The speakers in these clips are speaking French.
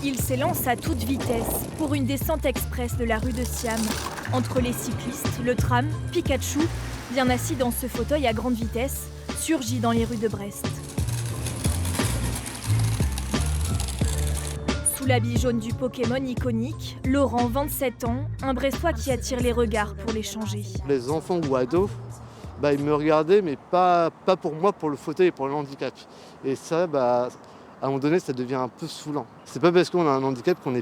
Il s'élance à toute vitesse pour une descente express de la rue de Siam. Entre les cyclistes, le tram, Pikachu, bien assis dans ce fauteuil à grande vitesse, surgit dans les rues de Brest. Sous l'habit jaune du Pokémon iconique, Laurent, 27 ans, un Brestois qui attire les regards pour l'échanger. Les enfants ou ados, ils me regardaient, mais pas pour moi, pour le fauteuil et pour le handicap. Et ça, à un moment donné, ça devient un peu saoulant. C'est pas parce qu'on a un handicap qu'on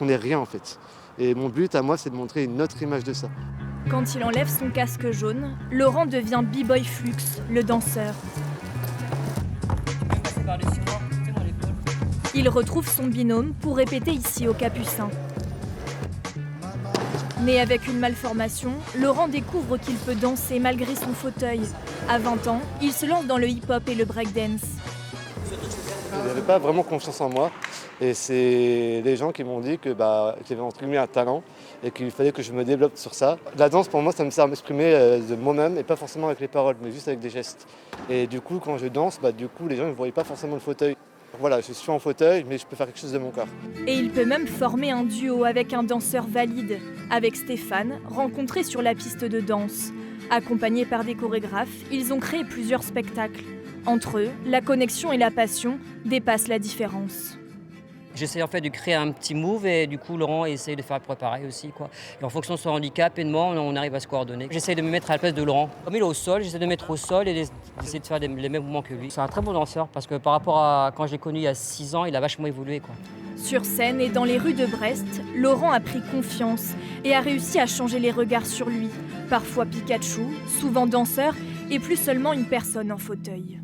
est rien en fait. Et mon but à moi, c'est de montrer une autre image de ça. Quand il enlève son casque jaune, Laurent devient B-Boy Flux, le danseur. Il retrouve son binôme pour répéter ici au Capucin. Né avec une malformation, Laurent découvre qu'il peut danser malgré son fauteuil. À 20 ans, il se lance dans le hip-hop et le breakdance. Je n'avais pas vraiment confiance en moi. Et c'est les gens qui m'ont dit que qu'il y avait entre guillemets un talent et qu'il fallait que je me développe sur ça. La danse, pour moi, ça me sert à m'exprimer de moi-même et pas forcément avec les paroles, mais juste avec des gestes. Et du coup, quand je danse, les gens ne voyaient pas forcément le fauteuil. Voilà, je suis en fauteuil, mais je peux faire quelque chose de mon corps. Et il peut même former un duo avec un danseur valide, avec Stéphane, rencontré sur la piste de danse. Accompagnés par des chorégraphes, ils ont créé plusieurs spectacles. Entre eux, la connexion et la passion dépassent la différence. J'essaie en fait de créer un petit move et du coup Laurent essaye de faire pareil aussi, quoi. Et en fonction de son handicap et de moi, on arrive à se coordonner. J'essaie de me mettre à la place de Laurent. Comme il est au sol, j'essaie de me mettre au sol et d'essayer de faire les mêmes mouvements que lui. C'est un très bon danseur parce que par rapport à quand je l'ai connu il y a 6 ans, il a vachement évolué, quoi. Sur scène et dans les rues de Brest, Laurent a pris confiance et a réussi à changer les regards sur lui. Parfois Pikachu, souvent danseur et plus seulement une personne en fauteuil.